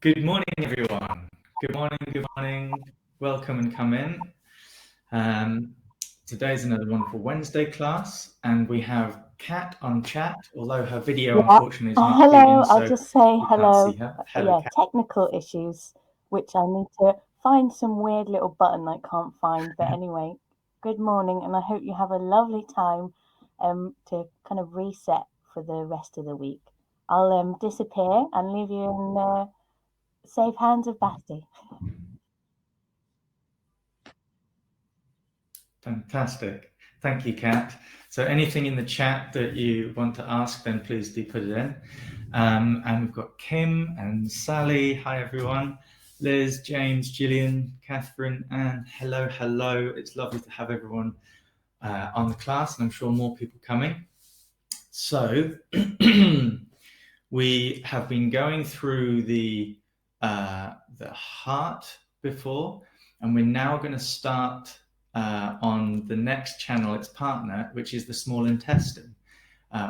Good morning, everyone. Good morning. Welcome and come in. Today's another wonderful Wednesday class, and we have Kat on chat, although her video unfortunately is not Hello, feeding, so I'll just say we hello. can't see her. Hello, Kat. Technical issues, which I need to find some weird little button I can't find. But anyway, good morning, and I hope you have a lovely time to kind of reset for the rest of the week. I'll disappear and leave you in safe hands of Basti. Fantastic. Thank you, Kat. So anything in the chat that you want to ask, then please do put it in. And we've got Kim and Sally. Hi, everyone. Liz, James, Gillian, Catherine, and hello. It's lovely to have everyone on the class, and I'm sure more people coming. So we have been going through the heart before, and we're now going to start on the next channel, its partner, which is the small intestine,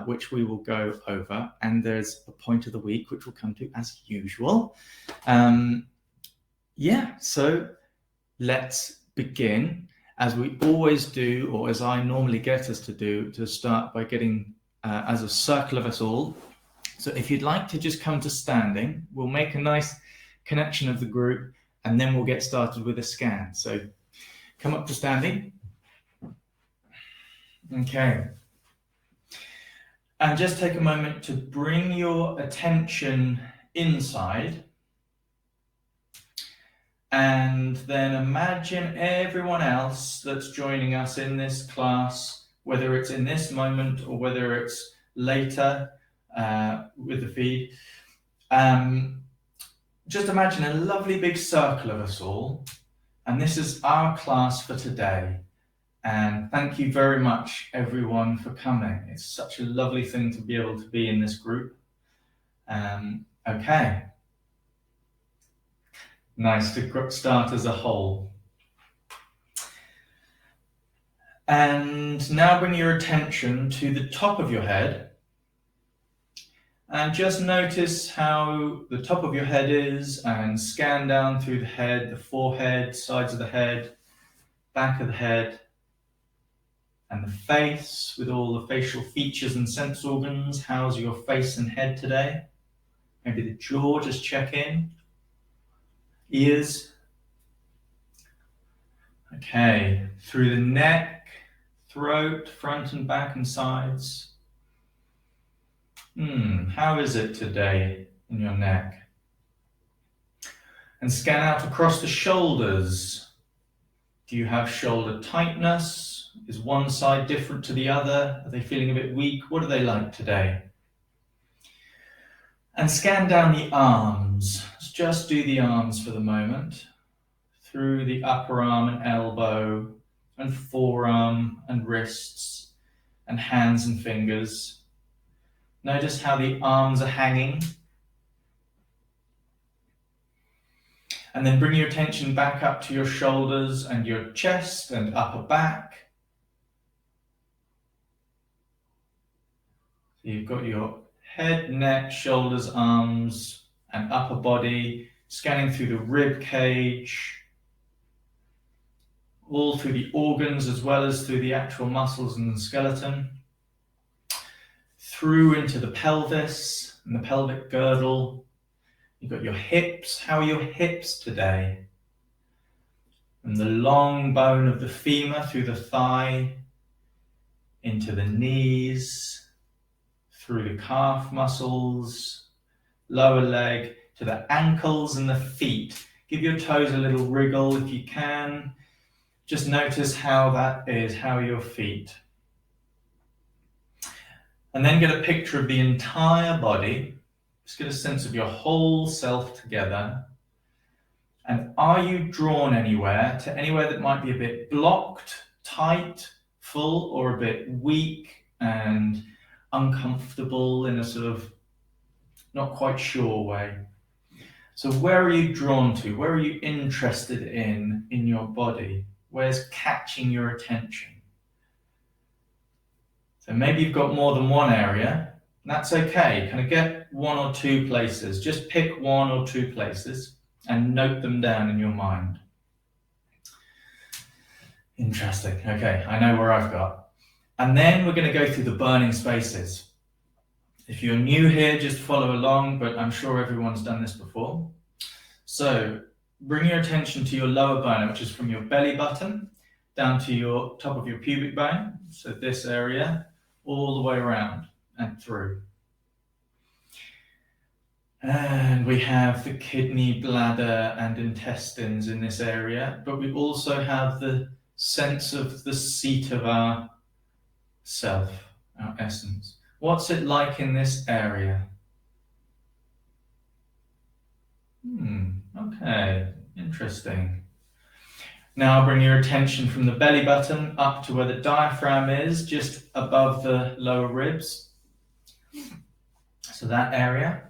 which we will go over. And there's a point of the week, which we'll come to as usual. So let's begin, as we always do, or as I normally get us to do, to start by getting as a circle of us all. So if you'd like to just come to standing, we'll make a nice connection of the group, and then we'll get started with a scan. So come up to standing. Okay. And just take a moment to bring your attention inside. And then imagine everyone else that's joining us in this class, whether it's in this moment or whether it's later with the feed. Just imagine a lovely big circle of us all. And this is our class for today. And thank you very much, everyone, for coming. It's such a lovely thing to be able to be in this group. Okay. Nice to start as a whole. And now bring your attention to the top of your head. And just notice how the top of your head is, and scan down through the head, the forehead, sides of the head, back of the head, and the face with all the facial features and sense organs. How's your face and head today? Maybe the jaw, just check in. Ears. Okay, through the neck, throat, front and back and sides. How is it today in your neck? And scan out across the shoulders. Do you have shoulder tightness? Is one side different to the other? Are they feeling a bit weak? What are they like today? And scan down the arms. Let's just do the arms for the moment. Through the upper arm and elbow, and forearm and wrists, and hands and fingers. Notice how the arms are hanging. And then bring your attention back up to your shoulders and your chest and upper back. So you've got your head, neck, shoulders, arms, and upper body, scanning through the rib cage, all through the organs as well as through the actual muscles and the skeleton, through into the pelvis and the pelvic girdle. You've got your hips. How are your hips today? And the long bone of the femur through the thigh, into the knees, through the calf muscles, lower leg, to the ankles and the feet. Give your toes a little wriggle if you can. Just notice how that is, how are your feet. And then get a picture of the entire body. Just get a sense of your whole self together. And are you drawn anywhere that might be a bit blocked, tight, full, or a bit weak and uncomfortable in a sort of not quite sure way? So where are you drawn to? Where are you interested in your body? Where's catching your attention? So maybe you've got more than one area. That's okay. Kind of get 1 or 2 places. Just pick 1 or 2 places and note them down in your mind. Interesting. Okay, I know where I've got. And then we're going to go through the burning spaces. If you're new here, just follow along, but I'm sure everyone's done this before. So bring your attention to your lower burner, which is from your belly button down to your top of your pubic bone. So this area, all the way around and through. And we have the kidney, bladder, and intestines in this area, but we also have the sense of the seat of our self, our essence. What's it like in this area? Okay, interesting. Now bring your attention from the belly button up to where the diaphragm is, just above the lower ribs. So that area.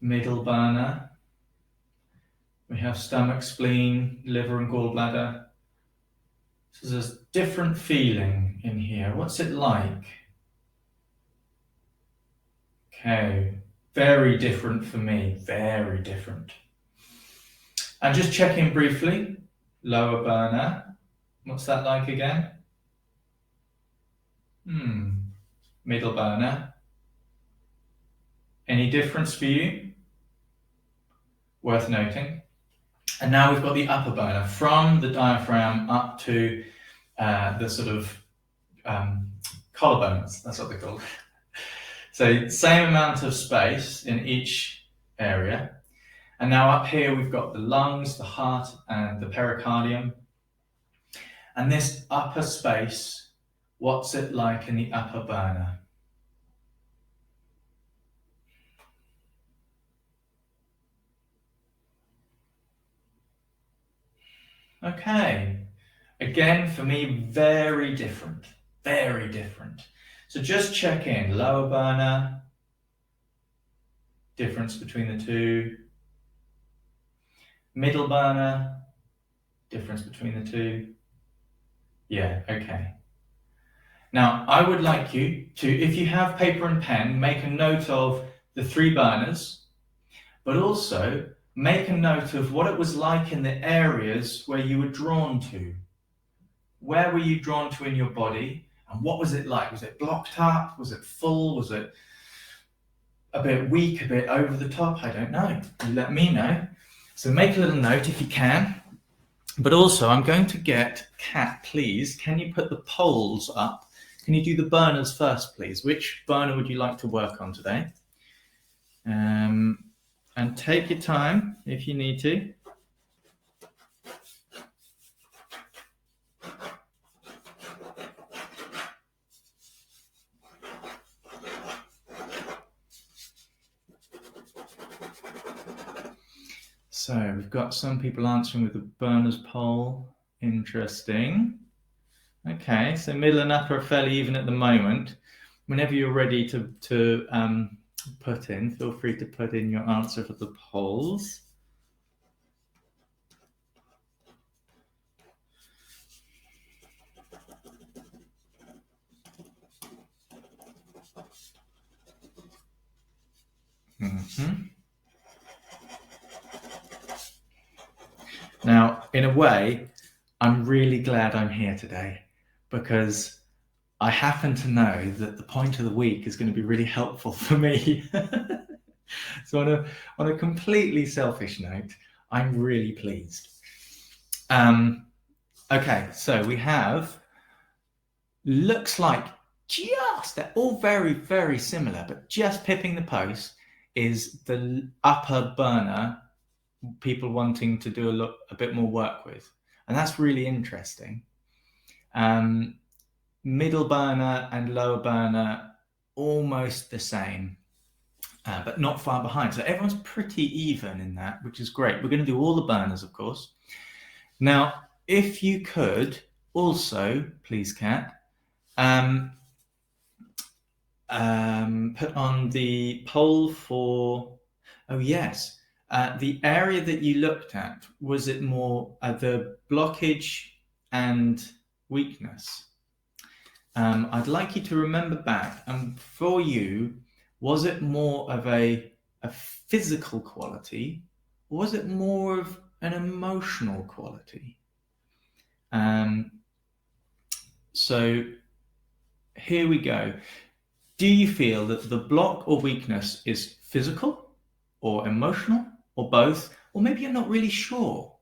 Middle burner. We have stomach, spleen, liver, and gallbladder. So there's a different feeling in here. What's it like? Okay, very different for me, very different. And just check in briefly, lower burner. What's that like again? Middle burner. Any difference for you? Worth noting. And now we've got the upper burner, from the diaphragm up to the sort of collarbones, that's what they're called. So same amount of space in each area. And now up here we've got the lungs, the heart, and the pericardium. And this upper space, what's it like in the upper burner? Okay, again, for me, very different, very different. So just check in, lower burner, difference between the two. Middle burner, difference between the two. Yeah, okay. Now, I would like you to, if you have paper and pen, make a note of the 3 burners, but also make a note of what it was like in the areas where you were drawn to. Where were you drawn to in your body, and what was it like? Was it blocked up? Was it full? Was it a bit weak, a bit over the top? I don't know. You let me know. So make a little note if you can. But also, I'm going to get, Kat, please, can you put the poles up? Can you do the burners first, please? Which burner would you like to work on today? And take your time if you need to. So we've got some people answering with the burners pole. Interesting. Okay, so middle and upper are fairly even at the moment. Whenever you're ready to put in, feel free to put in your answer for the polls. Now, in a way, I'm really glad I'm here today, because I happen to know that the point of the week is going to be really helpful for me. So on a completely selfish note, I'm really pleased. Okay, so we have, looks like they're all very, very similar, but just pipping the post is the upper burner, people wanting to do a bit more work with. And that's really interesting. Middle burner and lower burner, almost the same, but not far behind. So everyone's pretty even in that, which is great. We're going to do all the burners, of course. Now, if you could also, please, Kat, put on the poll for, oh yes, the area that you looked at, was it more the blockage and weakness? I'd like you to remember back, and for you, was it more of a physical quality, or was it more of an emotional quality? So here we go. Do you feel that the block or weakness is physical or emotional or both, or maybe you're not really sure?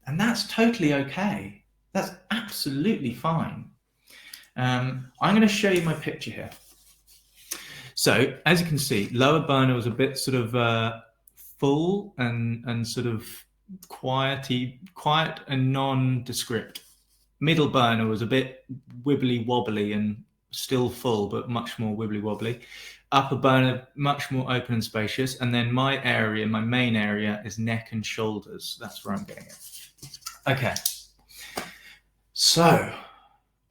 And that's totally okay. That's absolutely fine. I'm going to show you my picture here. So as you can see, lower burner was a bit sort of full and sort of quiet and nondescript. Middle burner was a bit wibbly wobbly and still full, but much more wibbly wobbly. Upper burner, much more open and spacious. And then my area, my main area, is neck and shoulders. That's where I'm getting it. Okay. So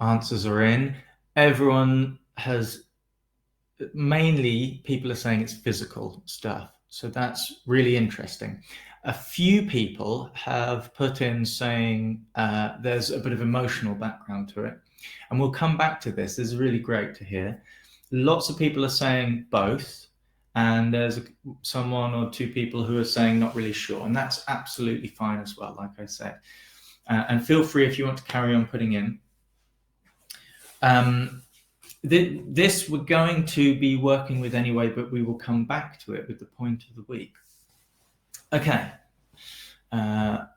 answers are in. Everyone has, mainly people are saying it's physical stuff. So that's really interesting. A few people have put in saying there's a bit of emotional background to it. And we'll come back to this. This is really great to hear. Lots of people are saying both. And there's someone or two people who are saying not really sure. And that's absolutely fine as well, like I said. And feel free if you want to carry on putting in. This we're going to be working with anyway, but we will come back to it with the point of the week. Okay. I'll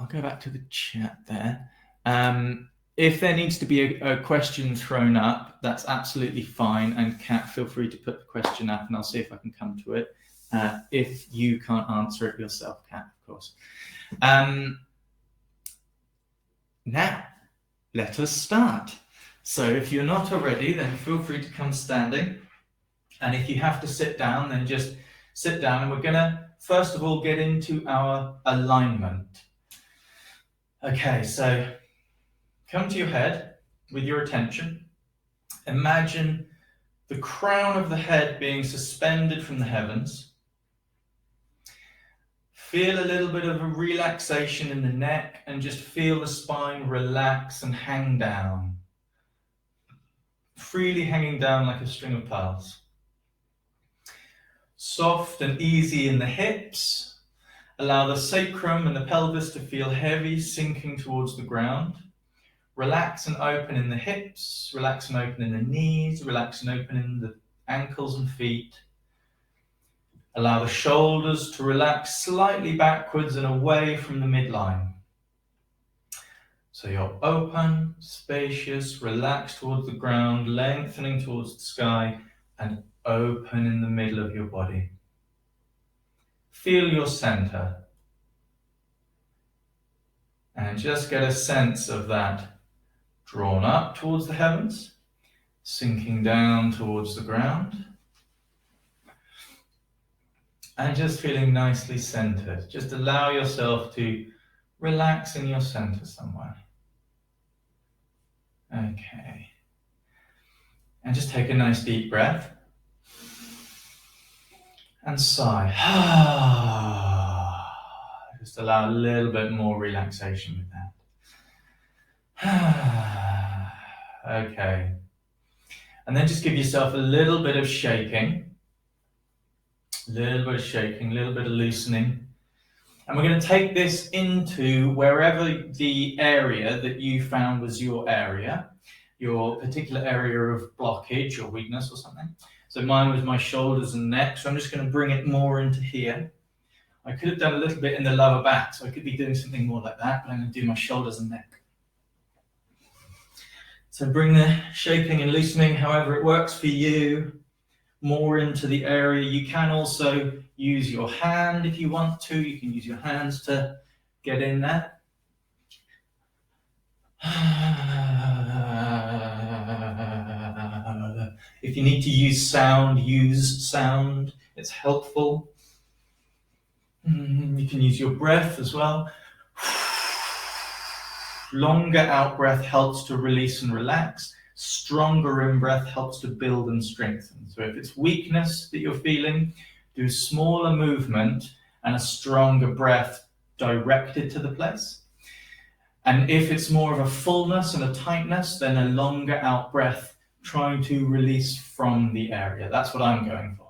go back to the chat there. If there needs to be a question thrown up, that's absolutely fine. And Kat, feel free to put the question up and I'll see if I can come to it. If you can't answer it yourself, Kat, of course. Now, let us start. So if you're not already, then feel free to come standing. And if you have to sit down, then just sit down. And we're going to, first of all, get into our alignment. Okay, so come to your head with your attention. Imagine the crown of the head being suspended from the heavens. Feel a little bit of a relaxation in the neck and just feel the spine relax and hang down. Freely hanging down like a string of pearls. Soft and easy in the hips. Allow the sacrum and the pelvis to feel heavy, sinking towards the ground. Relax and open in the hips. Relax and open in the knees. Relax and open in the ankles and feet. Allow the shoulders to relax slightly backwards and away from the midline. So you're open, spacious, relaxed towards the ground, lengthening towards the sky, and open in the middle of your body. Feel your center. And just get a sense of that drawn up towards the heavens, sinking down towards the ground. And just feeling nicely centered. Just allow yourself to relax in your center somewhere. Okay. And just take a nice deep breath. And sigh. Just allow a little bit more relaxation with that. Okay. And then just give yourself a little bit of shaking. A little bit of shaking, a little bit of loosening. And we're going to take this into wherever the area that you found was your area, your particular area of blockage or weakness or something. So mine was my shoulders and neck, so I'm just going to bring it more into here. I could have done a little bit in the lower back, so I could be doing something more like that, but I'm going to do my shoulders and neck. So bring the shaping and loosening however it works for you, more into the area. You can also use your hand if you want to. You can use your hands to get in there. If you need to use sound, use sound. It's helpful. You can use your breath as well. Longer out breath helps to release and relax. Stronger in breath helps to build and strengthen. So if it's weakness that you're feeling, do smaller movement and a stronger breath directed to the place. And if it's more of a fullness and a tightness, then a longer out breath, trying to release from the area. That's what I'm going for.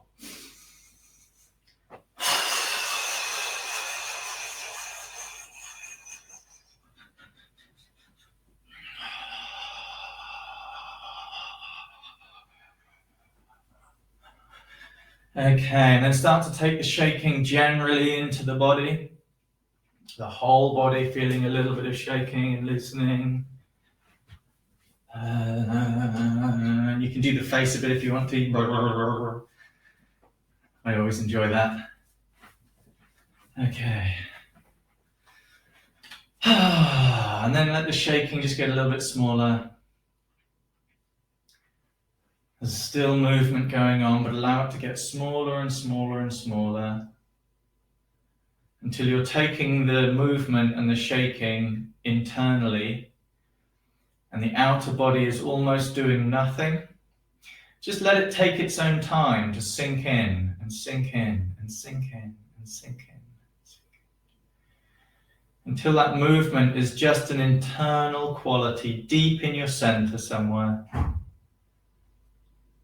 Okay, and then start to take the shaking generally into the body. The whole body feeling a little bit of shaking and loosening. You can do the face a bit if you want to. I always enjoy that. Okay. And then let the shaking just get a little bit smaller. There's still movement going on, but allow it to get smaller and smaller and smaller until you're taking the movement and the shaking internally and the outer body is almost doing nothing. Just let it take its own time to sink in and sink in and sink in and sink in. Until that movement is just an internal quality deep in your center somewhere.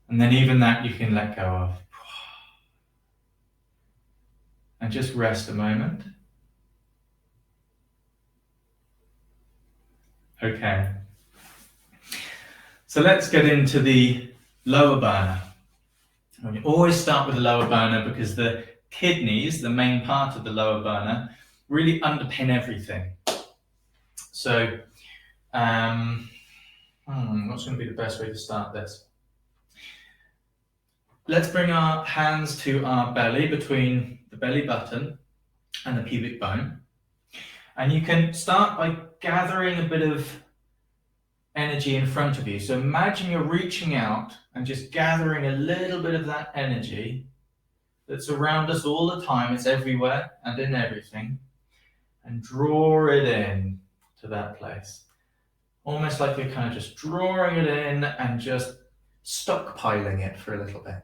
And then even that you can let go of. And just rest a moment. Okay. So let's get into the lower burner. We always start with the lower burner because the kidneys, the main part of the lower burner, really underpin everything. So, what's going to be the best way to start this? Let's bring our hands to our belly, between the belly button and the pubic bone. And you can start by gathering a bit of energy in front of you. So imagine you're reaching out and just gathering a little bit of that energy that's around us all the time. It's everywhere and in everything. And draw it in to that place. Almost like you're kind of just drawing it in and just stockpiling it for a little bit.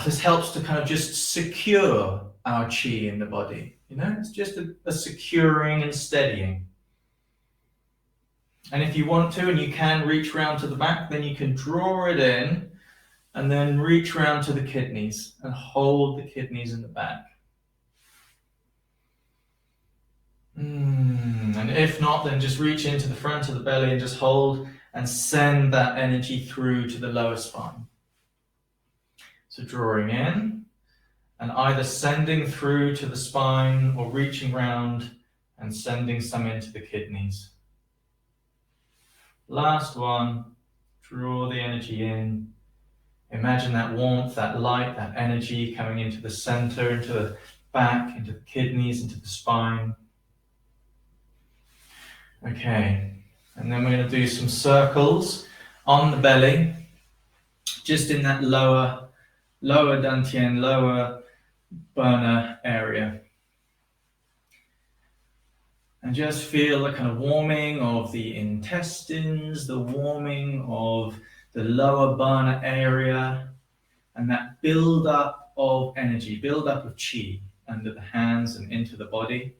This helps to kind of just secure our qi in the body. You know, it's just a securing and steadying. And if you want to, and you can reach round to the back, then you can draw it in and then reach round to the kidneys and hold the kidneys in the back. And if not, then just reach into the front of the belly and just hold and send that energy through to the lower spine. So drawing in and either sending through to the spine or reaching round and sending some into the kidneys. Last one, draw the energy in. Imagine that warmth, that light, that energy coming into the center, into the back, into the kidneys, into the spine. Okay, and then we're going to do some circles on the belly, just in that lower dantian, lower burner area. And just feel the kind of warming of the intestines, the warming of the lower burner area, and that build up of energy, build up of qi under the hands and into the body.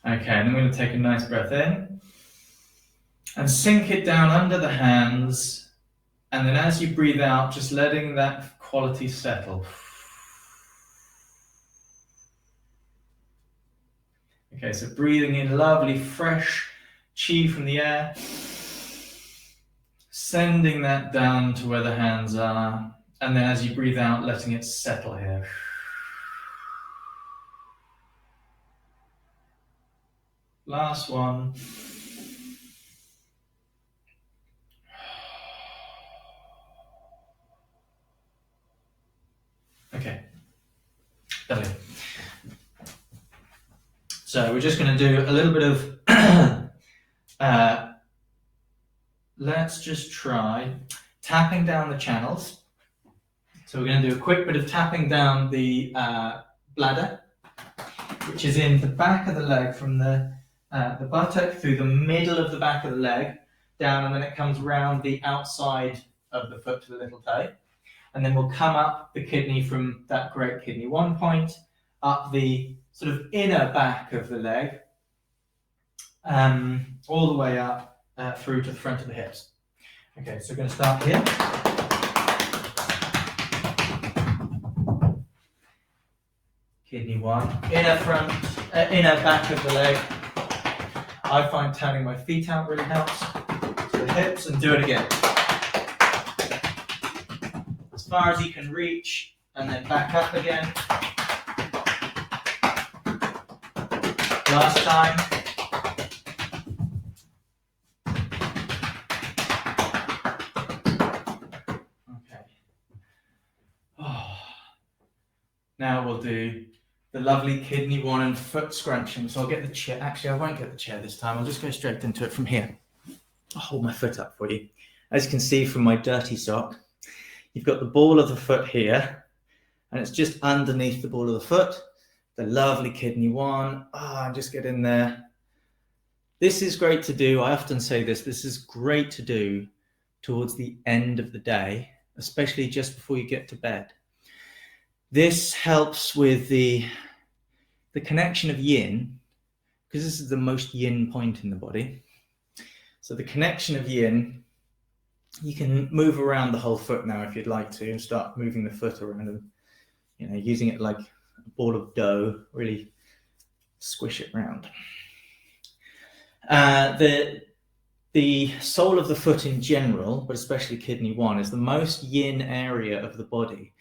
Okay, and then we're going to take a nice breath in and sink it down under the hands, and then as you breathe out, just letting that quality settle. Okay, so breathing in lovely fresh qi from the air, sending that down to where the hands are, and then as you breathe out, letting it settle here. Last one. Okay, lovely. So we're just going to do a little bit of, let's just try tapping down the channels. So we're going to do a quick bit of tapping down the bladder. which is in the back of the leg, from the buttock through the middle of the back of the leg down, and then it comes round the outside of the foot to the little toe. And then we'll come up the kidney from that great kidney 1 point, up the sort of inner back of the leg, all the way up through to the front of the hips. Okay, so we're going to start here. Kidney 1, inner back of the leg. I find turning my feet out really helps. To the hips, and do it again. As far as you can reach, and then back up again. Last time. Okay. Oh. Now we'll do the lovely kidney 1 and foot scrunching. So I'll get the chair. Actually, I won't get the chair this time. I'll just go straight into it from here. I'll hold my foot up for you. As you can see from my dirty sock, you've got the ball of the foot here, and it's just underneath the ball of the foot. The lovely kidney 1. And just get in there. This is great to do. I often say this. This is great to do towards the end of the day, especially just before you get to bed. This helps with the connection of yin, because this is the most yin point in the body. So the connection of yin, you can move around the whole foot now if you'd like to, and start moving the foot around and, using it like a ball of dough, really squish it around. The sole of the foot in general, but especially kidney 1, is the most yin area of the body.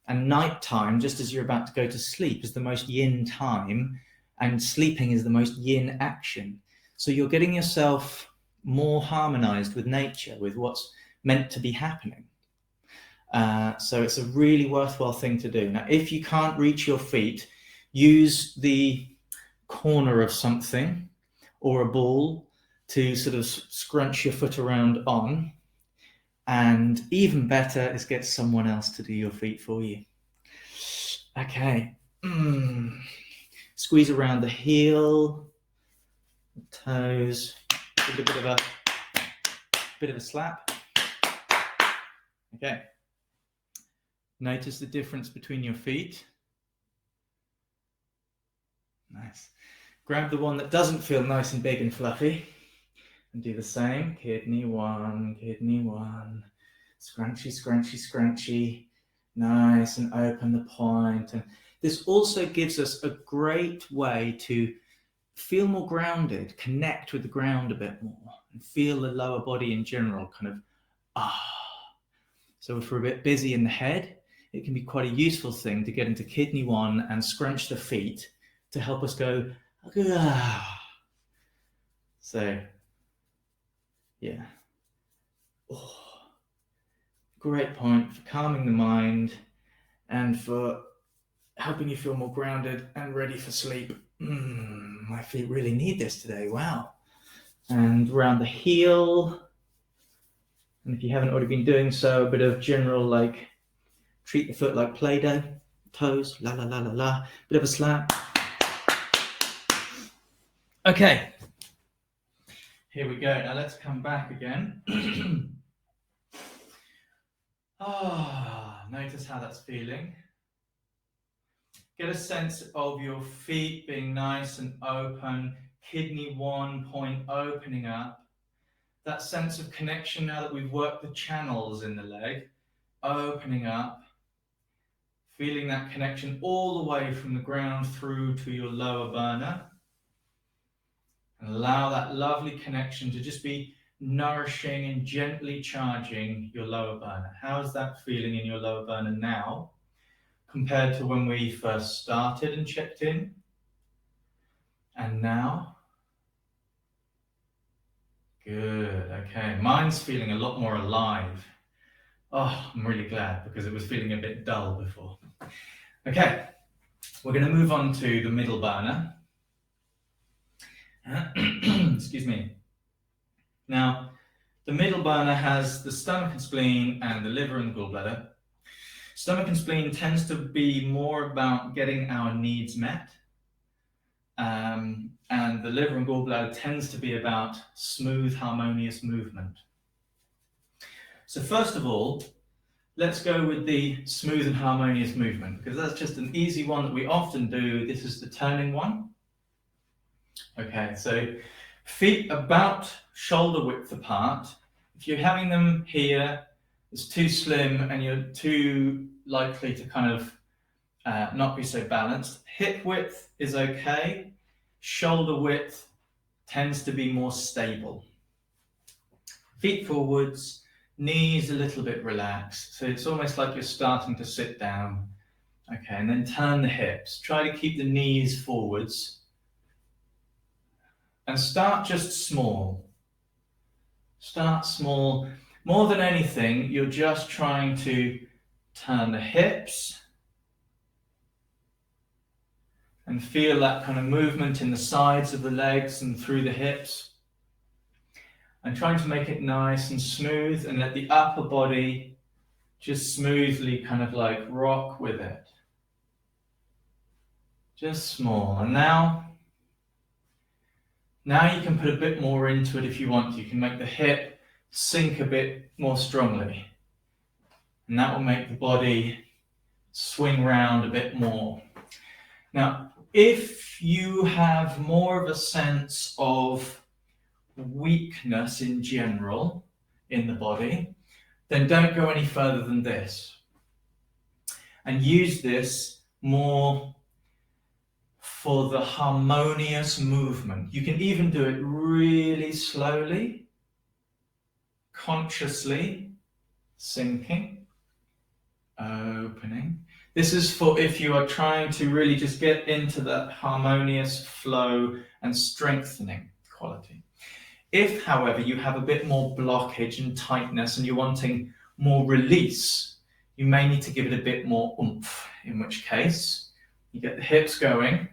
And nighttime, just as you're about to go to sleep, is the most yin time, and sleeping is the most yin action. So you're getting yourself more harmonized with nature, with what's meant to be happening. So it's a really worthwhile thing to do. Now, if you can't reach your feet, use the corner of something or a ball to sort of scrunch your foot around on. And even better is get someone else to do your feet for you. Okay. Squeeze around the heel, the toes, give it a bit of a slap. Okay. Notice the difference between your feet. Nice. Grab the one that doesn't feel nice and big and fluffy, and do the same. Kidney 1, kidney 1. Scrunchy, scrunchy, scrunchy. Nice and open the point. And this also gives us a great way to feel more grounded, connect with the ground a bit more, and feel the lower body in general kind of So if we're a bit busy in the head, it can be quite a useful thing to get into kidney 1 and scrunch the feet to help us go So yeah. Great point for calming the mind and for helping you feel more grounded and ready for sleep. My feet really need this today. Wow. And around the heel. And if you haven't already been doing so, a bit of general, treat the foot like Play-Doh. Toes, la, la, la, la, la. Bit of a slap. Okay. Here we go. Now let's come back again. Notice how that's feeling. Get a sense of your feet being nice and open, kidney 1 point opening up. That sense of connection now that we've worked the channels in the leg, opening up, feeling that connection all the way from the ground through to your lower burner. And allow that lovely connection to just be nourishing and gently charging your lower burner. How's that feeling in your lower burner now compared to when we first started and checked in? And now? Good, okay. Mine's feeling a lot more alive. I'm really glad, because it was feeling a bit dull before. Okay, we're going to move on to the middle burner. Excuse me. Now, the middle burner has the stomach and spleen and the liver and the gallbladder. Stomach and spleen tends to be more about getting our needs met. and the liver and gallbladder tends to be about smooth, harmonious movement. So first of all, let's go with the smooth and harmonious movement, because that's just an easy one that we often do. This is the turning one. Okay, so feet about shoulder width apart. If you're having them here, it's too slim and you're too likely to kind of not be so balanced. Hip width is okay. Shoulder width tends to be more stable. Feet forwards, knees a little bit relaxed. So it's almost like you're starting to sit down. Okay, and then turn the hips. Try to keep the knees forwards. And start just small. Start small. More than anything, you're just trying to turn the hips and feel that kind of movement in the sides of the legs and through the hips. And trying to make it nice and smooth and let the upper body just smoothly kind of like rock with it. Just small. And now you can put a bit more into it if you want to. You can make the hip sink a bit more strongly. And that will make the body swing round a bit more. Now, if you have more of a sense of weakness in general in the body, then don't go any further than this. And use this more for the harmonious movement. You can even do it really slowly, consciously, sinking, opening. This is for if you are trying to really just get into that harmonious flow and strengthening quality. If, however, you have a bit more blockage and tightness and you're wanting more release, you may need to give it a bit more oomph, in which case you get the hips going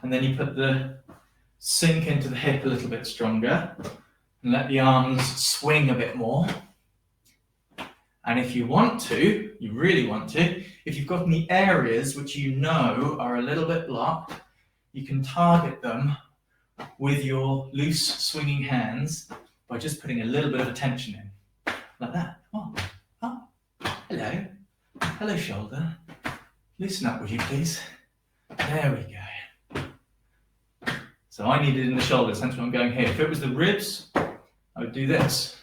and then you put the sink into the hip a little bit stronger and let the arms swing a bit more. And if you want to, you really want to, if you've got any areas which you know are a little bit blocked, you can target them with your loose swinging hands by just putting a little bit of attention in. Like that. Oh, hello. Hello, shoulder. Loosen up, would you please? There we go. So I need it in the shoulders, hence what I'm going here. If it was the ribs, I would do this.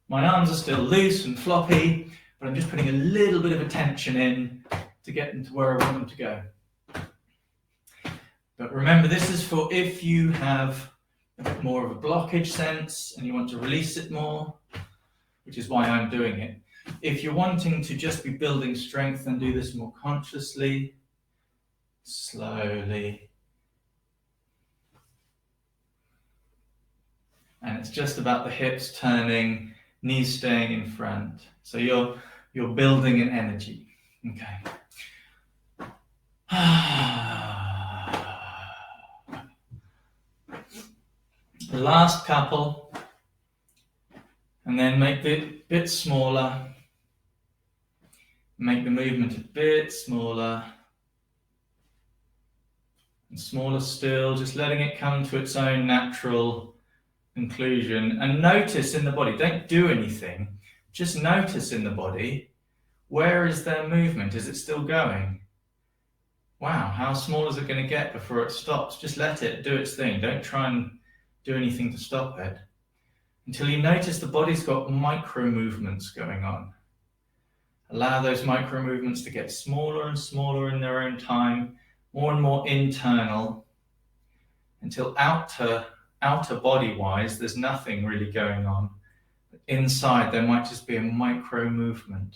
My arms are still loose and floppy, but I'm just putting a little bit of attention in to get them to where I want them to go. But remember, this is for if you have a bit more of a blockage sense and you want to release it more, which is why I'm doing it. If you're wanting to just be building strength, then do this more consciously, slowly. And it's just about the hips turning, knees staying in front. So you're building an energy. Okay. The last couple, and then make it a bit smaller. Make the movement a bit smaller. And smaller still, just letting it come to its own natural conclusion. And notice in the body, don't do anything, just notice in the body, where is their movement? Is it still going? Wow, how small is it going to get before it stops? Just let it do its thing. Don't try and do anything to stop it. Until you notice the body's got micro movements going on. Allow those micro movements to get smaller and smaller in their own time, more and more internal, until outer body-wise, there's nothing really going on. But inside, there might just be a micro movement.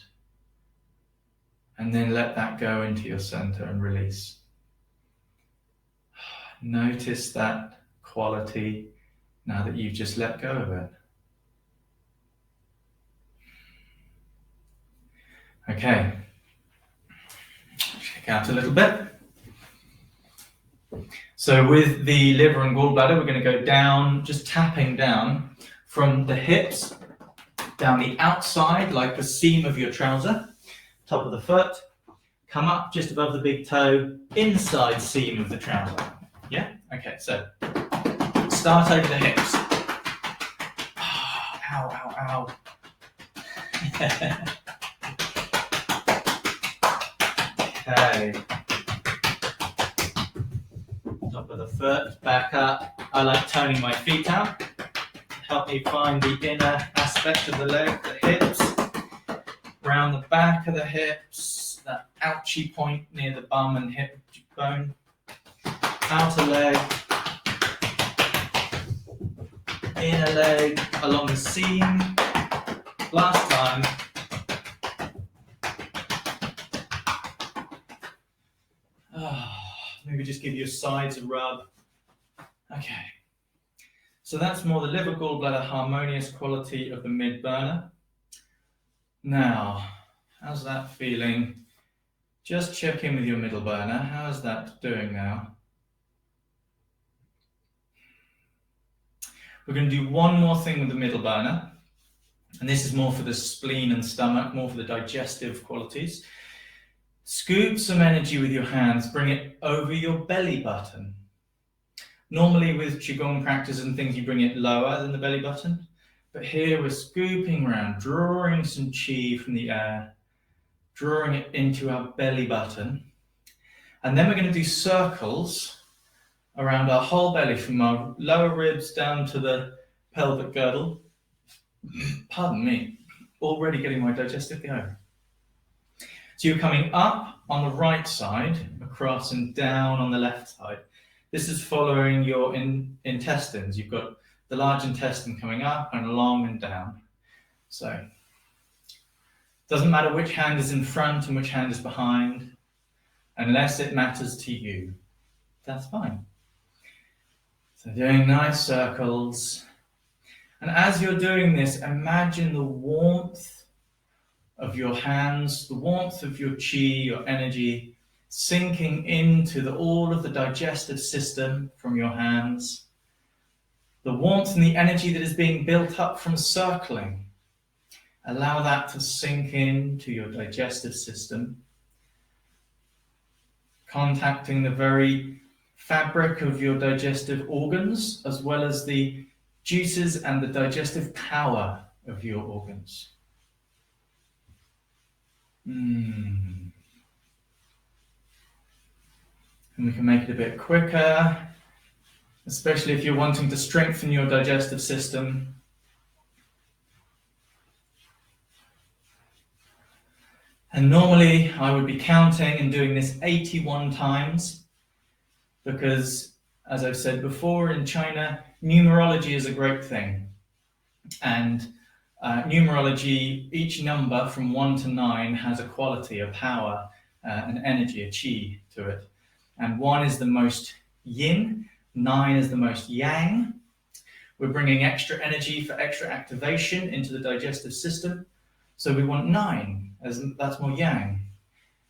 And then let that go into your center and release. Notice that quality now that you've just let go of it. Okay. Check out a little bit. So with the liver and gallbladder, we're going to go down, just tapping down from the hips, down the outside, like the seam of your trouser, top of the foot, come up just above the big toe, inside seam of the trouser. Yeah? Okay, so start over the hips. Ow, ow, ow. Okay. Top of the foot, back up. I like toning my feet out. Help me find the inner aspect of the leg, the hips, around the back of the hips, that ouchy point near the bum and hip bone. Outer leg, inner leg, along the seam. Last time. Maybe just give your sides a rub. Okay. So that's more the liver gallbladder harmonious quality of the mid burner. Now, how's that feeling? Just check in with your middle burner. How's that doing now? We're going to do one more thing with the middle burner. And this is more for the spleen and stomach, more for the digestive qualities. Scoop some energy with your hands, bring it over your belly button. Normally with Qi Gong practice and things, you bring it lower than the belly button. But here we're scooping around, drawing some Qi from the air, drawing it into our belly button. And then we're going to do circles around our whole belly, from our lower ribs down to the pelvic girdle. Pardon me, already getting my digestive going. So you're coming up on the right side, across and down on the left side. This is following your intestines. You've got the large intestine coming up and along and down. So, doesn't matter which hand is in front and which hand is behind, unless it matters to you. That's fine. So doing nice circles. And as you're doing this, imagine the warmth of your hands, the warmth of your Qi, your energy, sinking into all of the digestive system from your hands. The warmth and the energy that is being built up from circling. Allow that to sink into your digestive system, contacting the very fabric of your digestive organs, as well as the juices and the digestive power of your organs. And we can make it a bit quicker, especially if you're wanting to strengthen your digestive system. And normally I would be counting and doing this 81 times because, as I've said before, in China, numerology is a great thing. And numerology, each number from 1 to 9 has a quality, a power, an energy, a Qi to it. And 1 is the most yin, 9 is the most yang. We're bringing extra energy for extra activation into the digestive system. So we want 9, as that's more yang.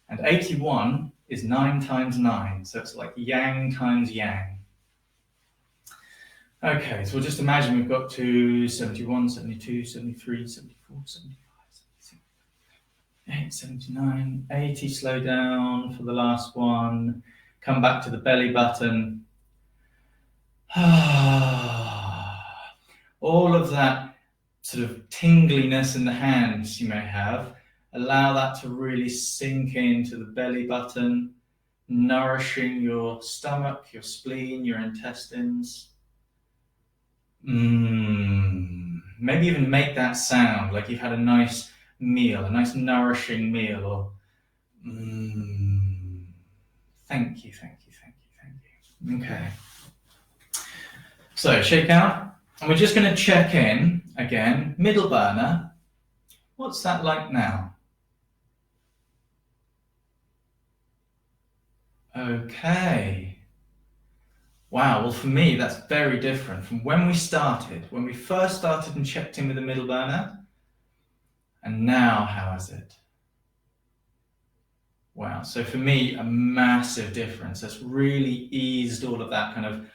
And 81 is 9 times 9, so it's like yang times yang. Okay, so we'll just imagine we've got to 71, 72, 73, 74, 75, 76, 78, 79, 80, slow down for the last one. Come back to the belly button. All of that sort of tingliness in the hands you may have, allow that to really sink into the belly button, nourishing your stomach, your spleen, your intestines. Maybe even make that sound like you've had a nice meal, a nice nourishing meal, or thank you, thank you, thank you, thank you. Okay. So shake out, and we're just going to check in again. Middle burner, what's that like now? Okay. Wow, well for me that's very different from when we started, when we first started and checked in with the middle burner, and now how is it? Wow, so for me a massive difference. That's really eased all of that kind of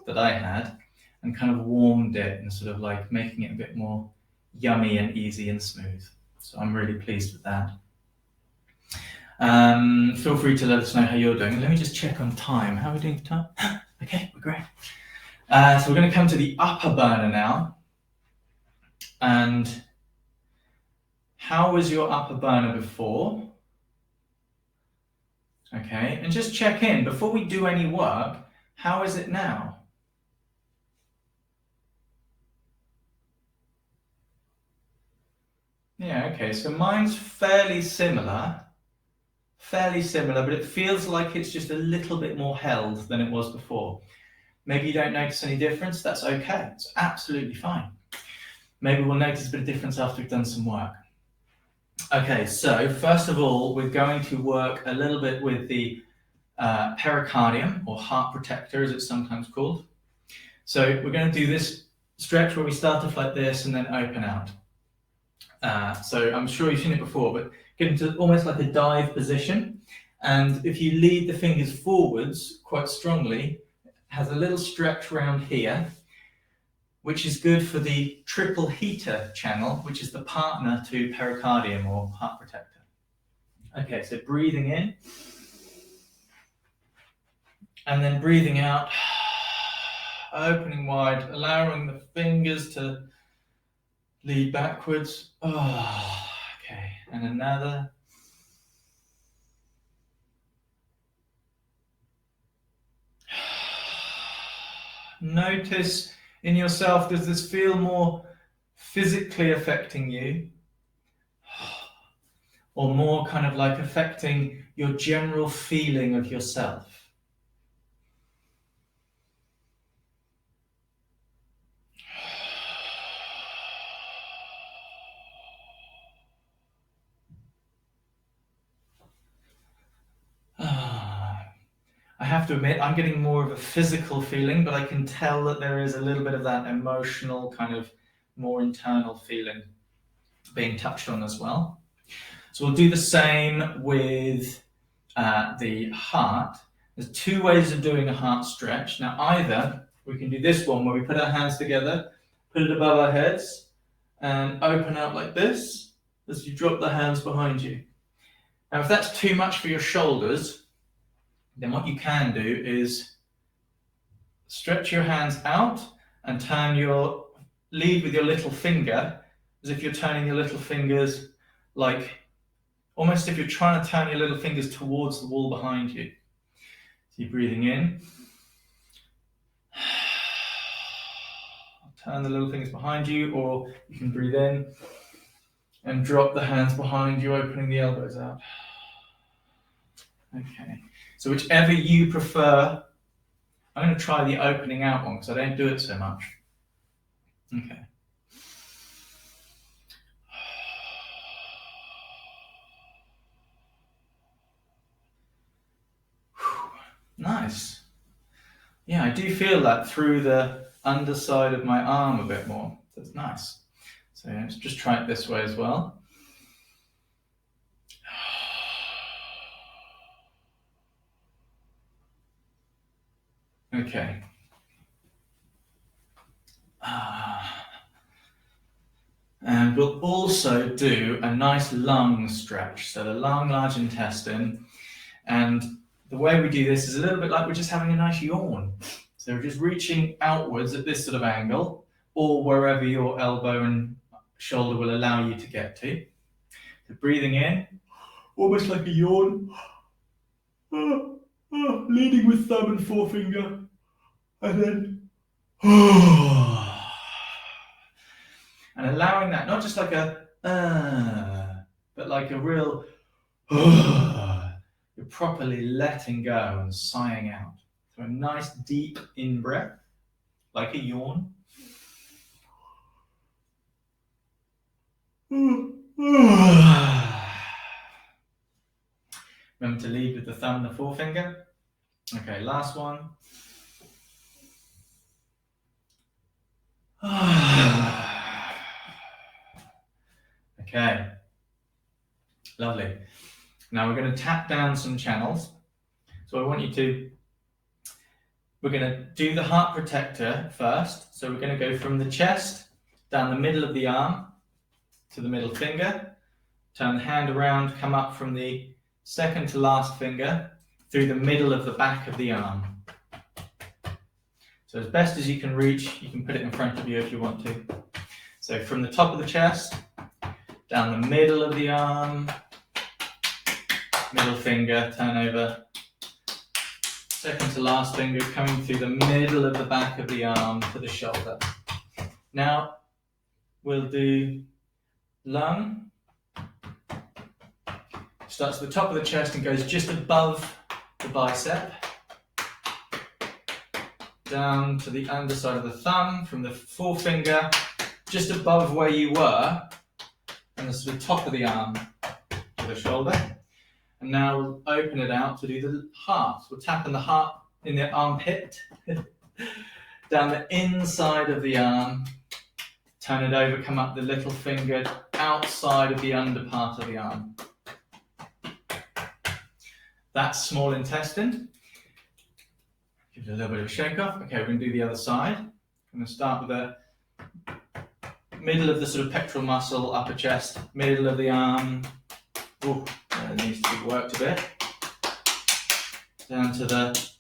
that I had and kind of warmed it and sort of like making it a bit more yummy and easy and smooth. So I'm really pleased with that. Feel free to let us know how you're doing. Let me just check on time. How are we doing for time? Okay, we're great. So we're going to come to the upper burner now. And how was your upper burner before? Okay, and just check in before we do any work. How is it now? Yeah, okay, so mine's fairly similar, but it feels like it's just a little bit more held than it was before. Maybe you don't notice any difference. That's okay. It's absolutely fine. Maybe we'll notice a bit of difference after we've done some work. Okay, so first of all, we're going to work a little bit with the pericardium, or heart protector as it's sometimes called. So we're going to do this stretch where we start off like this and then open out. So I'm sure you've seen it before, but get into almost like a dive position. And if you lead the fingers forwards quite strongly, it has a little stretch around here, which is good for the triple heater channel, which is the partner to pericardium or heart protector. Okay, so breathing in and then breathing out, opening wide, allowing the fingers to lead backwards. Oh, okay, and another. Notice in yourself, does this feel more physically affecting you? Or more kind of like affecting your general feeling of yourself? I have to admit, I'm getting more of a physical feeling, but I can tell that there is a little bit of that emotional, kind of more internal feeling being touched on as well. So we'll do the same with the heart. There's two ways of doing a heart stretch. Now, either we can do this one where we put our hands together, put it above our heads, and open out like this as you drop the hands behind you. Now, if that's too much for your shoulders, then what you can do is stretch your hands out and lead with your little finger, as if you're turning your little fingers like, almost if you're trying to turn your little fingers towards the wall behind you. So you're breathing in. Turn the little fingers behind you, or you can breathe in and drop the hands behind you, opening the elbows out. Okay, so whichever you prefer. I'm going to try the opening out one because I don't do it so much. Okay. Nice. Yeah, I do feel that through the underside of my arm a bit more. So it's nice. So let's just try it this way as well. Okay. And we'll also do a nice lung stretch. So the lung, large intestine. And the way we do this is a little bit like we're just having a nice yawn. So we're just reaching outwards at this sort of angle, or wherever your elbow and shoulder will allow you to get to. So breathing in, almost like a yawn. Leading with thumb and forefinger. And then and allowing that, not just like a but like a real you're properly letting go and sighing out. So a nice deep in-breath, like a yawn. Remember to lead with the thumb and the forefinger. Okay, last one. Okay, lovely. Now we're going to tap down some channels. So we're going to do the heart protector first. So we're going to go from the chest down the middle of the arm to the middle finger. Turn the hand around, come up from the second to last finger through the middle of the back of the arm. So as best as you can reach, you can put it in front of you if you want to. So from the top of the chest, down the middle of the arm, middle finger, turn over. Second to last finger coming through the middle of the back of the arm to the shoulder. Now we'll do lung. Starts at the top of the chest and goes just above the bicep. Down to the underside of the thumb, from the forefinger, just above where you were, and this is the top of the arm to the shoulder. And now we'll open it out to do the heart. We'll tap in the heart in the armpit, down the inside of the arm, turn it over, come up the little finger outside of the under part of the arm. That's small intestine. Give it a little bit of a shake off. Okay, we're going to do the other side. I'm going to start with the middle of the sort of pectoral muscle, upper chest, middle of the arm. Ooh, that needs to be worked a bit. Down to the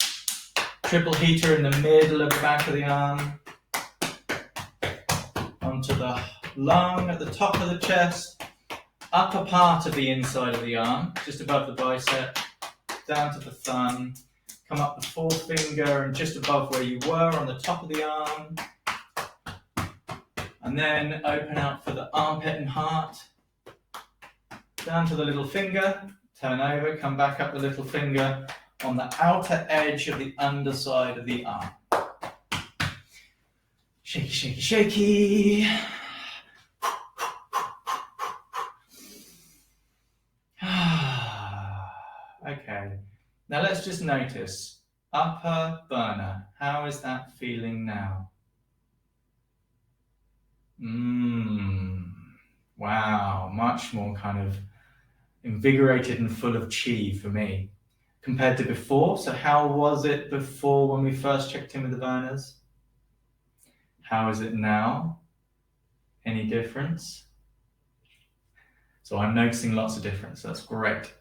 triple heater in the middle of the back of the arm. Onto the lung at the top of the chest. Upper part of the inside of the arm, just above the bicep. Down to the thumb. Come up the forefinger and just above where you were on the top of the arm. And then open out for the armpit and heart. Down to the little finger, turn over, come back up the little finger on the outer edge of the underside of the arm. Shaky, shaky, shaky. Okay. Now let's just notice, upper burner, how is that feeling now? Wow, much more kind of invigorated and full of Qi for me compared to before. So how was it before when we first checked in with the burners? How is it now? Any difference? So I'm noticing lots of difference, that's great.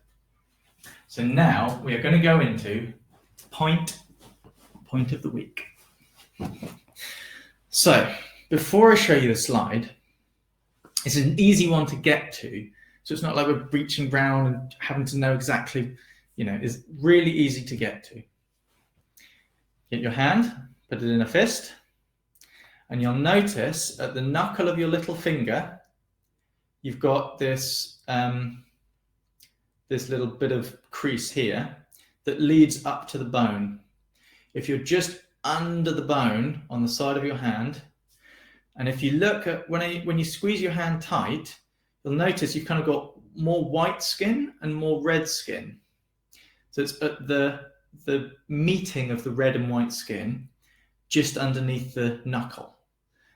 So now we are going to go into point of the week. So before I show you the slide, it's an easy one to get to. So it's not like we're reaching round and having to know exactly, it's really easy to get to. Get your hand, put it in a fist, and you'll notice at the knuckle of your little finger, you've got this this little bit of crease here that leads up to the bone. If you're just under the bone on the side of your hand, and if you look at when you squeeze your hand tight, you'll notice you've kind of got more white skin and more red skin. So it's at the meeting of the red and white skin just underneath the knuckle.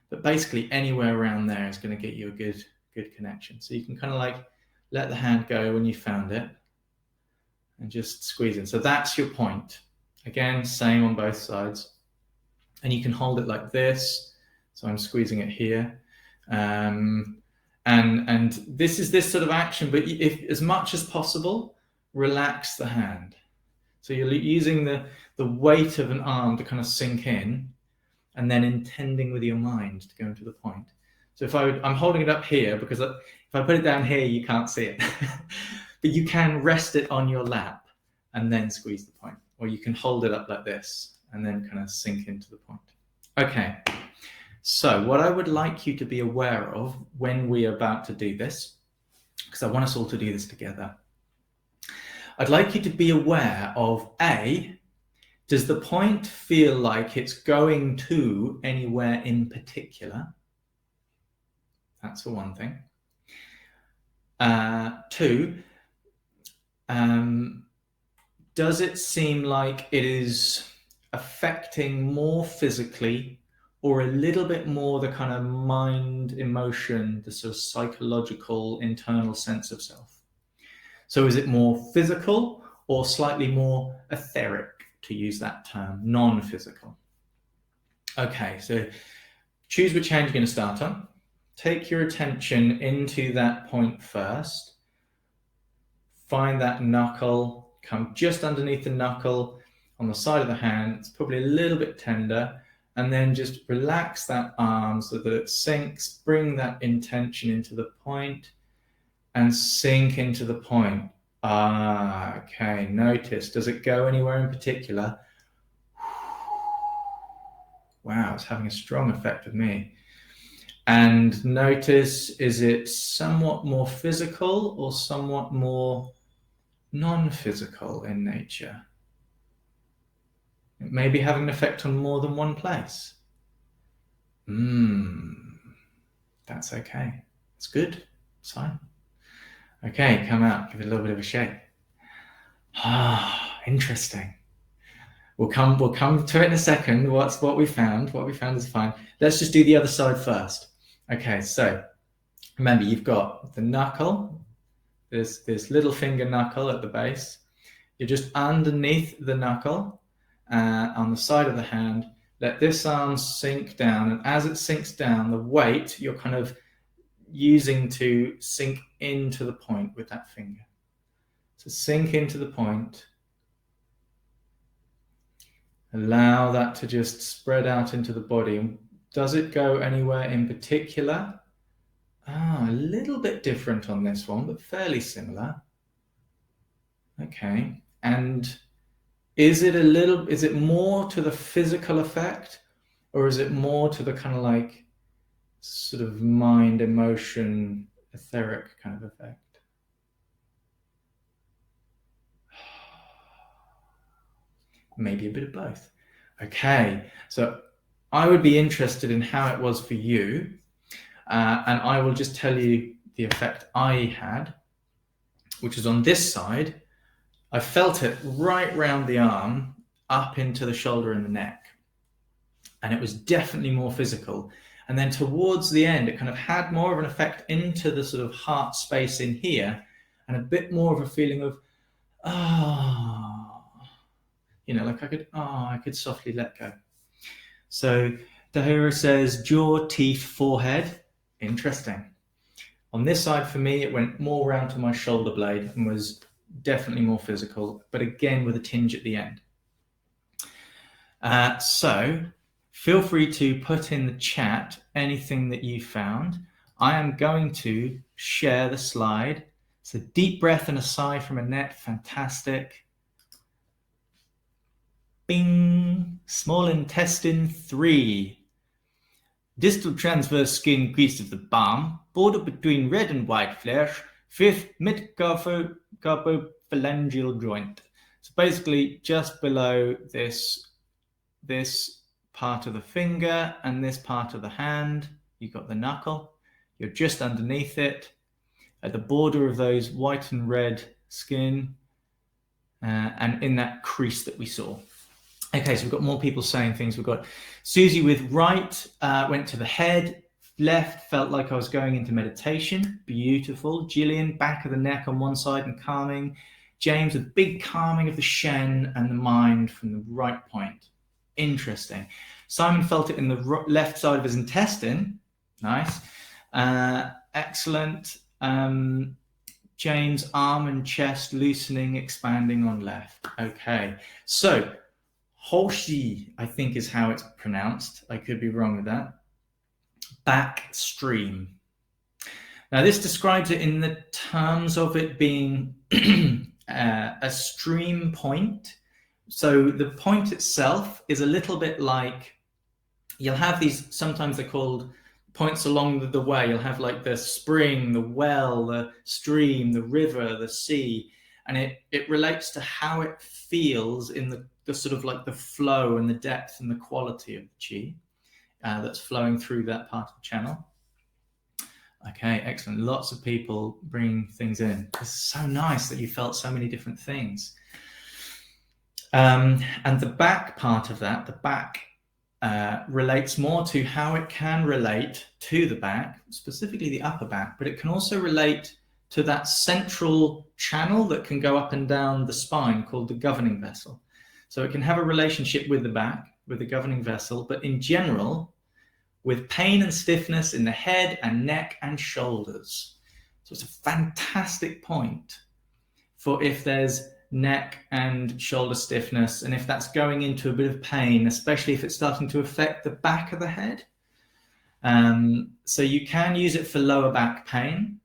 But basically anywhere around there is going to get you a good connection. So you can kind of like let the hand go when you found it and just squeeze in. So that's your point. Again, same on both sides. And you can hold it like this. So I'm squeezing it here. And this is this sort of action, but if as much as possible, relax the hand. So you're using the weight of an arm to kind of sink in and then intending with your mind to go into the point. So if I'm holding it up here because if I put it down here, you can't see it. But you can rest it on your lap and then squeeze the point. Or you can hold it up like this and then kind of sink into the point. Okay, so what I would like you to be aware of when we are about to do this, because I want us all to do this together, I'd like you to be aware of A, does the point feel like it's going to anywhere in particular? That's for one thing. Two, does it seem like it is affecting more physically or a little bit more the kind of mind, emotion, the sort of psychological internal sense of self? So is it more physical or slightly more etheric, to use that term, non-physical? Okay, so choose which hand you're going to start on. Take your attention into that point first. find that knuckle, come just underneath the knuckle on the side of the hand. It's probably a little bit tender. And then just relax that arm so that it sinks. Bring that intention into the point and sink into the point. Okay, notice, does it go anywhere in particular? Wow, it's having a strong effect with me. And notice, is it somewhat more physical or somewhat more non-physical in nature? It may be having an effect on more than one place. That's okay. It's good. It's fine. Okay, come out. Give it a little bit of a shake. Interesting. We'll come to it in a second. What we found is fine. Let's just do the other side first. Okay, so remember, you've got the knuckle. There's this little finger knuckle at the base. You're just underneath the knuckle on the side of the hand. Let this arm sink down, and as it sinks down, the weight you're kind of using to sink into the point with that finger. So sink into the point. Allow that to just spread out into the body. And does it go anywhere in particular? A little bit different on this one, but fairly similar. Okay. And is it more to the physical effect, or is it more to the kind of like sort of mind, emotion, etheric kind of effect? Maybe a bit of both. Okay, so I would be interested in how it was for you, and I will just tell you the effect I had, which is on this side. I felt it right round the arm, up into the shoulder and the neck, and it was definitely more physical. And then towards the end, it kind of had more of an effect into the sort of heart space in here, and a bit more of a feeling of, like I could softly let go. So Dahira says jaw, teeth, forehead. Interesting. On this side for me, it went more round to my shoulder blade and was definitely more physical, but again with a tinge at the end. So feel free to put in the chat anything that you found. I am going to share the slide. It's a deep breath and a sigh from Annette. Fantastic. Bing. Small intestine 3. Distal transverse skin crease of the palm, border between red and white flesh, 5th mid-carpophalangeal joint. So basically just below this part of the finger and this part of the hand, you've got the knuckle. You're just underneath it, at the border of those white and red skin, and in that crease that we saw. Okay, so we've got more people saying things. We've got Susie with right, went to the head, left, felt like I was going into meditation. Beautiful. Gillian, back of the neck on one side and calming. James with big calming of the shen and the mind from the right point. Interesting. Simon felt it in the left side of his intestine. Nice. Excellent. James, arm and chest loosening, expanding on left. Okay, so Hoshi, I think is how it's pronounced. I could be wrong with that. Back stream. Now this describes it in the terms of it being a stream point. So the point itself is a little bit like, you'll have these, sometimes they're called points along the way. You'll have like the spring, the well, the stream, the river, the sea, and it relates to how it feels in the sort of like the flow and the depth and the quality of the qi that's flowing through that part of the channel. Okay, excellent. Lots of people bringing things in. It's so nice that you felt so many different things. And the back part of that, the back relates more to how it can relate to the back, specifically the upper back, but it can also relate to that central channel that can go up and down the spine called the governing vessel. So it can have a relationship with the back, with the governing vessel, but in general, with pain and stiffness in the head and neck and shoulders. So it's a fantastic point for if there's neck and shoulder stiffness, and if that's going into a bit of pain, especially if it's starting to affect the back of the head. So you can use it for lower back pain,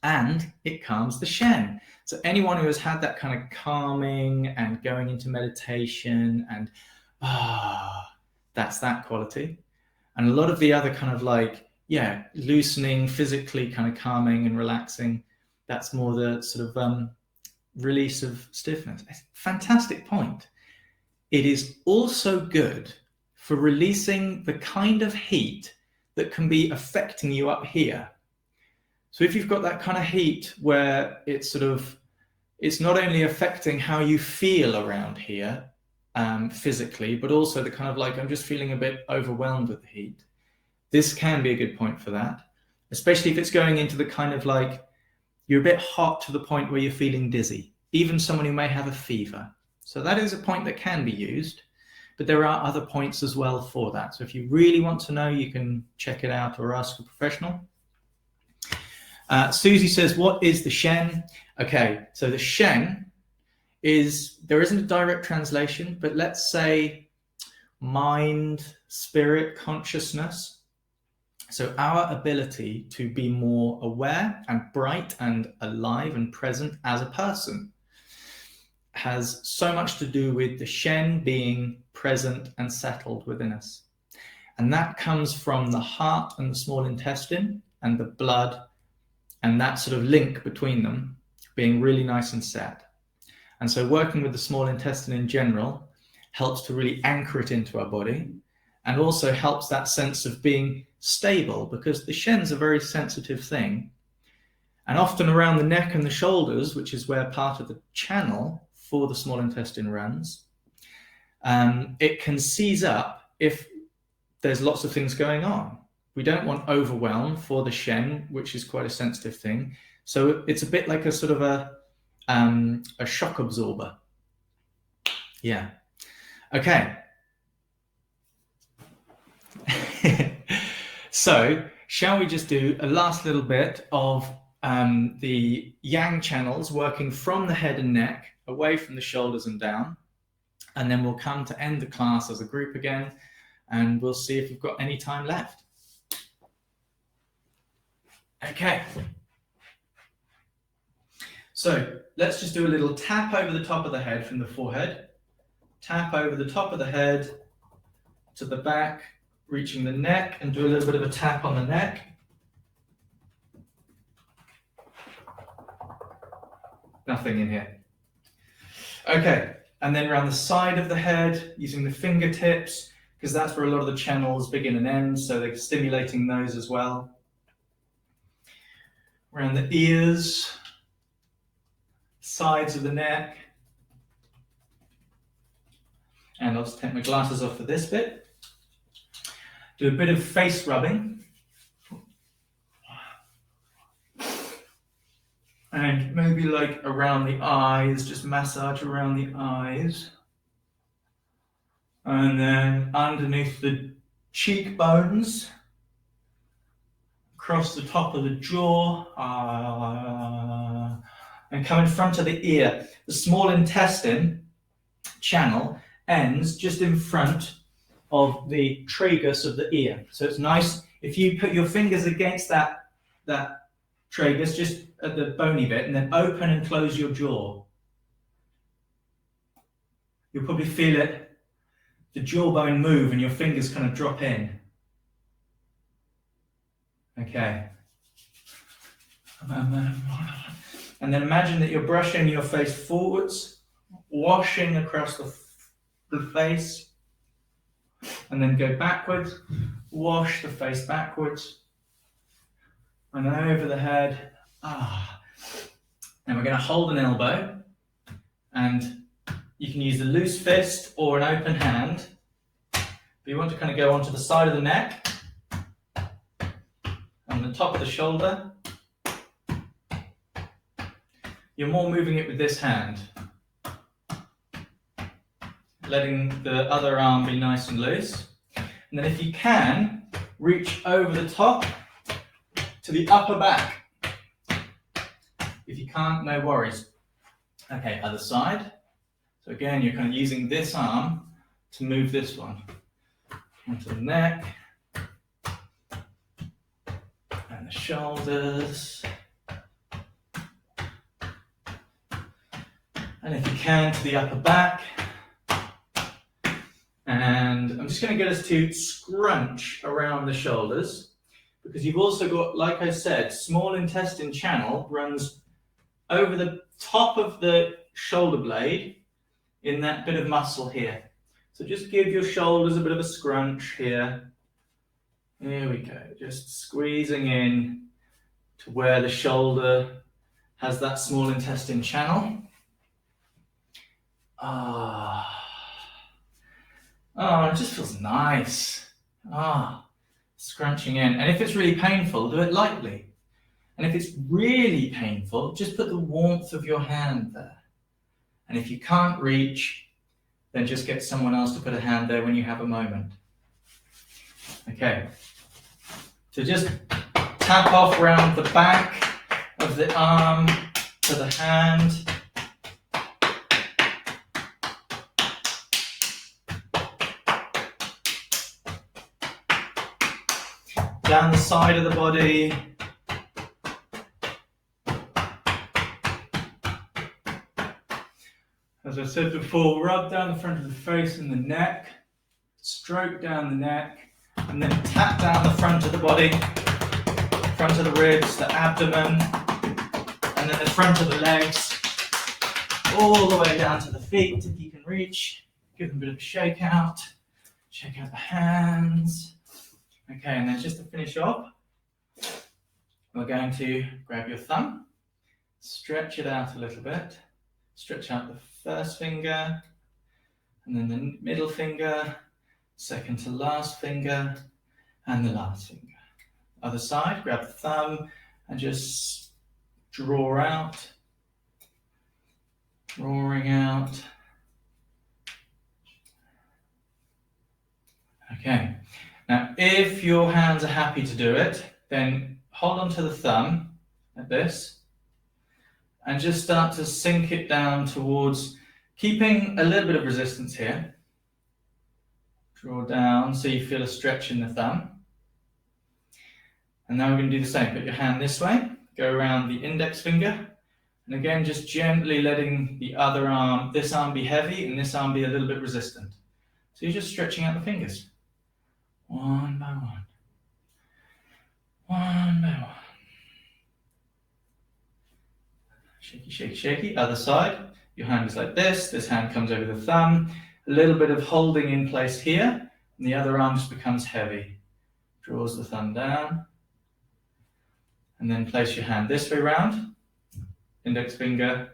and it calms the Shen. So anyone who has had that kind of calming and going into meditation and that's that quality. And a lot of the other kind of like, loosening, physically kind of calming and relaxing, that's more the sort of release of stiffness. Fantastic point. It is also good for releasing the kind of heat that can be affecting you up here. So if you've got that kind of heat where it's not only affecting how you feel around here physically, but also the kind of like, I'm just feeling a bit overwhelmed with the heat. This can be a good point for that, especially if it's going into the kind of like, you're a bit hot to the point where you're feeling dizzy, even someone who may have a fever. So that is a point that can be used, but there are other points as well for that. So if you really want to know, you can check it out or ask a professional. Susie says, what is the Shen? Okay, so the Shen there isn't a direct translation, but let's say mind, spirit, consciousness. So our ability to be more aware and bright and alive and present as a person has so much to do with the Shen being present and settled within us. And that comes from the heart and the small intestine and the blood, and that sort of link between them being really nice and set. And so working with the small intestine in general helps to really anchor it into our body, and also helps that sense of being stable, because the Shen's a very sensitive thing. And often around the neck and the shoulders, which is where part of the channel for the small intestine runs, it can seize up if there's lots of things going on. We don't want overwhelm for the Shen, which is quite a sensitive thing. So it's a bit like a sort of a shock absorber. Yeah. Okay. So shall we just do a last little bit of the yang channels working from the head and neck away from the shoulders and down, and then we'll come to end the class as a group again, and we'll see if we've got any time left. Okay. So let's just do a little tap over the top of the head from the forehead, tap over the top of the head to the back, reaching the neck, and do a little bit of a tap on the neck. Nothing in here. Okay, and then around the side of the head, using the fingertips, because that's where a lot of the channels begin and end, so they're stimulating those as well. Around the ears, sides of the neck. And I'll just take my glasses off for this bit. Do a bit of face rubbing. And maybe like around the eyes, just massage around the eyes. And then underneath the cheekbones, across the top of the jaw, and come in front of the ear. The small intestine channel ends just in front of the tragus of the ear. So it's nice if you put your fingers against that tragus, just at the bony bit, and then open and close your jaw. You'll probably feel it, the jawbone move, and your fingers kind of drop in. Okay. And then imagine that you're brushing your face forwards, washing across the face, and then go backwards, wash the face backwards, and over the head. And we're going to hold an elbow, and you can use a loose fist or an open hand, but you want to kind of go onto the side of the neck, on the top of the shoulder. You're more moving it with this hand, letting the other arm be nice and loose. And then if you can, reach over the top to the upper back. If you can't, no worries. Okay, other side. So again, you're kind of using this arm to move this one onto the neck and the shoulders. And if you can, to the upper back. And I'm just going to get us to scrunch around the shoulders, because you've also got, like I said, small intestine channel runs over the top of the shoulder blade in that bit of muscle here. So just give your shoulders a bit of a scrunch here. There we go. Just squeezing in to where the shoulder has that small intestine channel. Oh, it just feels nice. Scrunching in. And if it's really painful, do it lightly. And if it's really painful, just put the warmth of your hand there. And if you can't reach, then just get someone else to put a hand there when you have a moment. Okay. So just tap off around the back of the arm to the hand. Down the side of the body. As I said before, rub down the front of the face and the neck, stroke down the neck, and then tap down the front of the body, front of the ribs, the abdomen, and then the front of the legs, all the way down to the feet if you can reach. Give them a bit of a shake out the hands. Okay, and then just to finish off, we're going to grab your thumb, stretch it out a little bit, stretch out the first finger, and then the middle finger, second to last finger, and the last finger. Other side, grab the thumb and just draw out, drawing out. Okay. Now, if your hands are happy to do it, then hold on to the thumb like this and just start to sink it down towards, keeping a little bit of resistance here. Draw down so you feel a stretch in the thumb. And now we're going to do the same. Put your hand this way, go around the index finger, and again, just gently letting the other arm, this arm be heavy and this arm be a little bit resistant. So you're just stretching out the fingers. One by one. One by one. Shaky, shaky, shaky. Other side. Your hand is like this. This hand comes over the thumb. A little bit of holding in place here. And the other arm just becomes heavy. Draws the thumb down. And then place your hand this way round. Index finger.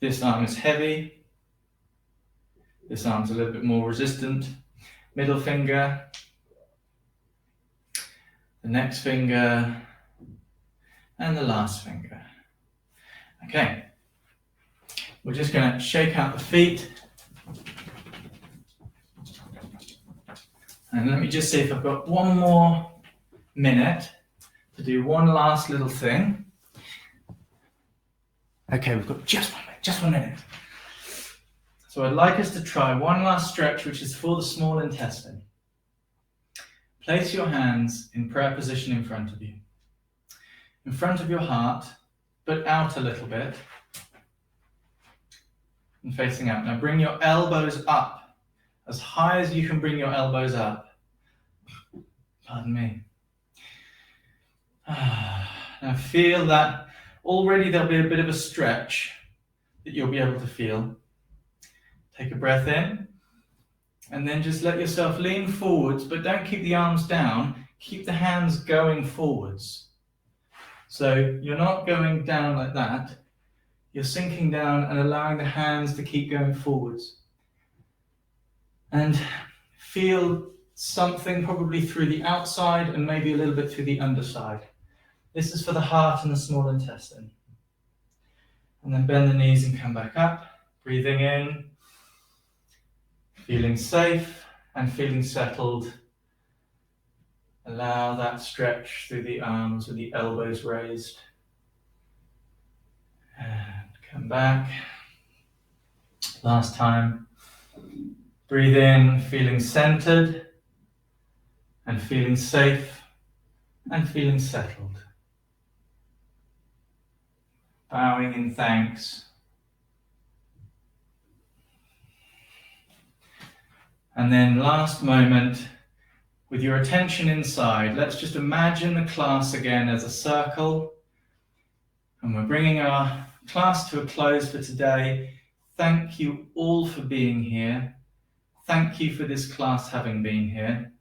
This arm is heavy. This arm's a little bit more resistant. Middle finger. The next finger. And the last finger. Okay. We're just going to shake out the feet. And let me just see if I've got one more minute to do one last little thing. Okay, we've got just 1 minute. So I'd like us to try one last stretch, which is for the small intestine. Place your hands in prayer position in front of you. In front of your heart, but out a little bit. And facing out. Now bring your elbows up, as high as you can bring your elbows up. Pardon me. Now feel that already there'll be a bit of a stretch that you'll be able to feel. Take a breath in, and then just let yourself lean forwards, but don't keep the arms down. Keep the hands going forwards. So you're not going down like that. You're sinking down and allowing the hands to keep going forwards. And feel something probably through the outside and maybe a little bit through the underside. This is for the heart and the small intestine. And then bend the knees and come back up. Breathing in. Feeling safe and feeling settled. Allow that stretch through the arms with the elbows raised. And come back. Last time. Breathe in, feeling centered and feeling safe and feeling settled. Bowing in thanks. And then last moment, with your attention inside, let's just imagine the class again as a circle. And we're bringing our class to a close for today. Thank you all for being here. Thank you for this class having been here,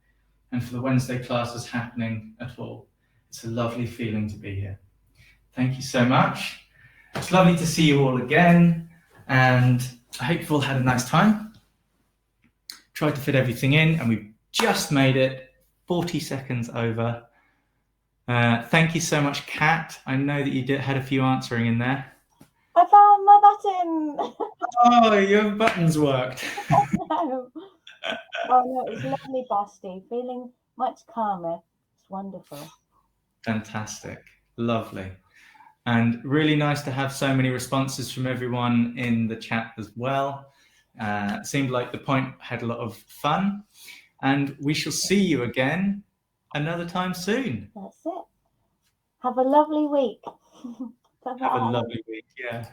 and for the Wednesday classes happening at all. It's a lovely feeling to be here. Thank you so much. It's lovely to see you all again, and I hope you've all had a nice time. Tried to fit everything in, and we've just made it 40 seconds over. Thank you so much, Kat. I know that you had a few answering in there. I found my button. Oh, your buttons worked. No. Oh no, it's lovely, Basti. Feeling much calmer. It's wonderful. Fantastic. Lovely. And really nice to have so many responses from everyone in the chat as well. Seemed like the point had a lot of fun. And we shall see you again another time soon. That's it. Have a lovely week. Have a lovely week. Yeah.